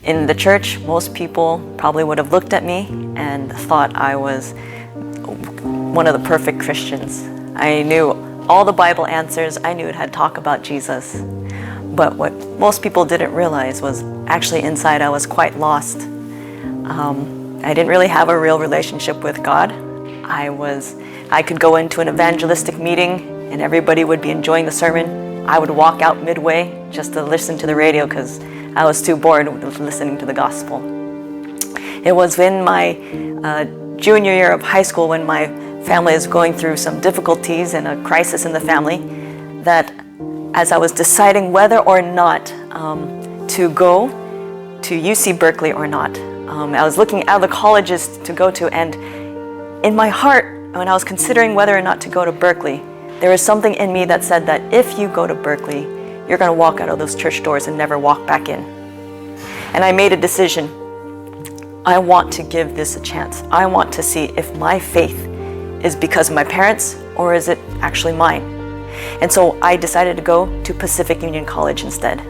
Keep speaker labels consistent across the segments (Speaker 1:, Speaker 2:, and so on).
Speaker 1: In the church, most people probably would have looked at me and thought I was one of the perfect Christians. I knew all the Bible answers. I knew it had talk about Jesus. But what most people didn't realize was actually inside I was quite lost. I didn't really have a real relationship with God. I could go into an evangelistic meeting and everybody would be enjoying the sermon. I would walk out midway just to listen to the radio because I was too bored with listening to the gospel. It was in my junior year of high school, when my family is going through some difficulties and a crisis in the family, that as I was deciding whether or not to go to UC Berkeley or not, I was looking at the colleges to go to, and in my heart, when I was considering whether or not to go to Berkeley, there was something in me that said that if you go to Berkeley, you're going to walk out of those church doors and never walk back in. And I made a decision. I want to give this a chance. I want to see if my faith is because of my parents or is it actually mine. And so I decided to go to Pacific Union College instead.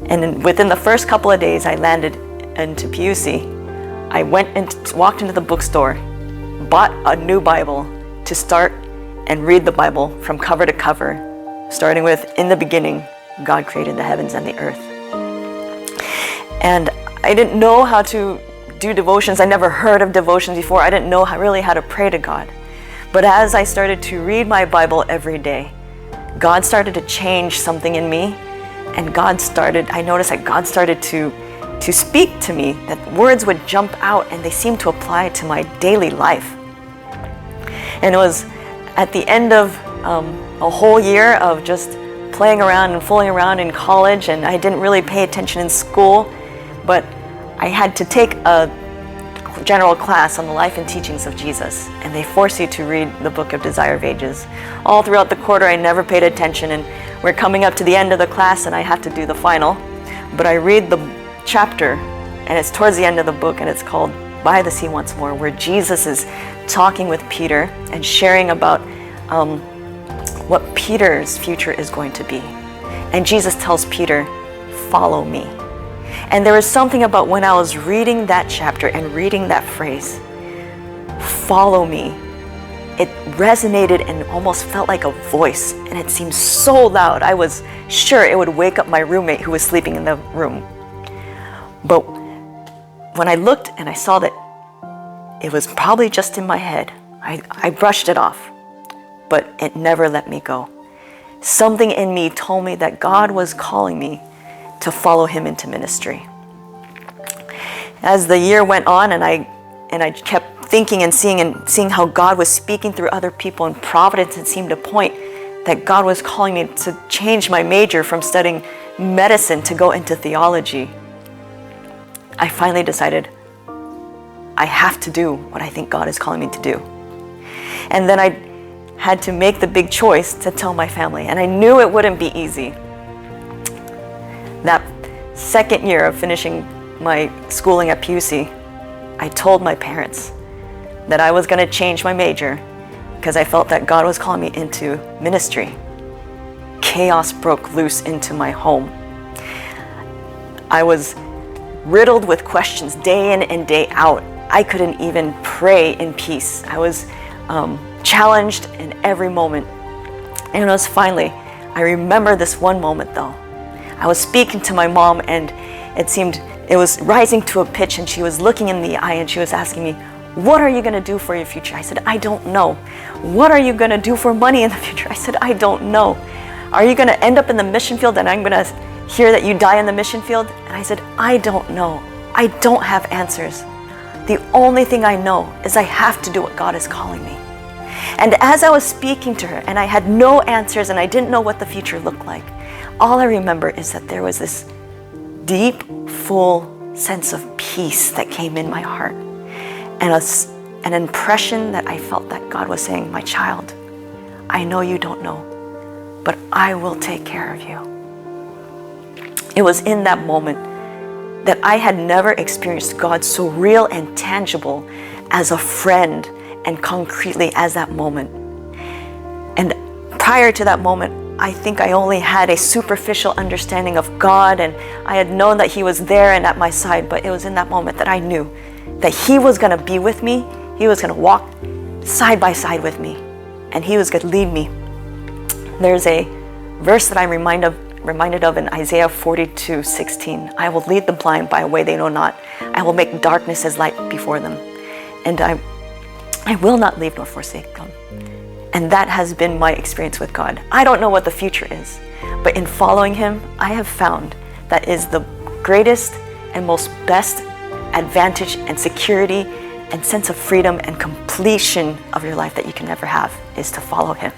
Speaker 1: And within the first couple of days I landed into PUC, I went and walked into the bookstore, bought a new Bible to start and read the Bible from cover to cover, starting with, in the beginning, God created the heavens and the earth. And I didn't know how to do devotions. I never heard of devotions before. I didn't know really how to pray to God. But as I started to read my Bible every day, God started to change something in me. And I noticed that God started to speak to me, that words would jump out and they seemed to apply to my daily life. And it was at the end of a whole year of just playing around and fooling around in college, and I didn't really pay attention in school, but I had to take a general class on the life and teachings of Jesus, and they force you to read the book of Desire of Ages. All throughout the quarter I never paid attention, and we're coming up to the end of the class and I have to do the final, but I read the chapter, and it's towards the end of the book, and it's called By the Sea Once More, where Jesus is talking with Peter and sharing about what Peter's future is going to be. And Jesus tells Peter, follow me. And there was something about when I was reading that chapter and reading that phrase, follow me, it resonated and almost felt like a voice, and it seemed so loud. I was sure it would wake up my roommate who was sleeping in the room. But when I looked and I saw that it was probably just in my head, I brushed it off, but it never let me go. Something in me told me that God was calling me to follow him into ministry. As the year went on and I kept thinking and seeing how God was speaking through other people, and providence had seemed to point that God was calling me to change my major from studying medicine to go into theology, I finally decided I have to do what I think God is calling me to do. And then I had to make the big choice to tell my family, and I knew it wouldn't be easy. That second year of finishing my schooling at PUC, I told my parents that I was going to change my major because I felt that God was calling me into ministry. Chaos broke loose into my home. I was riddled with questions day in and day out. I couldn't even pray in peace. I was challenged in every moment. And it was finally, I remember this one moment though. I was speaking to my mom, and it seemed it was rising to a pitch, and she was looking in the eye and she was asking me, what are you going to do for your future? I said, I don't know. What are you going to do for money in the future? I said, I don't know. Are you going to end up in the mission field and I'm going to hear that you die in the mission field? And I said, I don't know. I don't have answers. The only thing I know is I have to do what God is calling me. And as I was speaking to her and I had no answers and I didn't know what the future looked like, all I remember is that there was this deep, full sense of peace that came in my heart, and an impression that I felt that God was saying, my child, I know you don't know, but I will take care of you. It was in that moment that I had never experienced God so real and tangible as a friend, and concretely as that moment. And prior to that moment, I think I only had a superficial understanding of God, and I had known that He was there and at my side, but it was in that moment that I knew that He was going to be with me. He was going to walk side by side with me, and He was going to lead me. There's a verse that I'm reminded of in Isaiah 42:16. I will lead the blind by a way they know not. I will make darkness as light before them. And I will not leave nor forsake them. And that has been my experience with God. I don't know what the future is, but in following Him, I have found that is the greatest and most best advantage and security and sense of freedom and completion of your life that you can ever have, is to follow Him.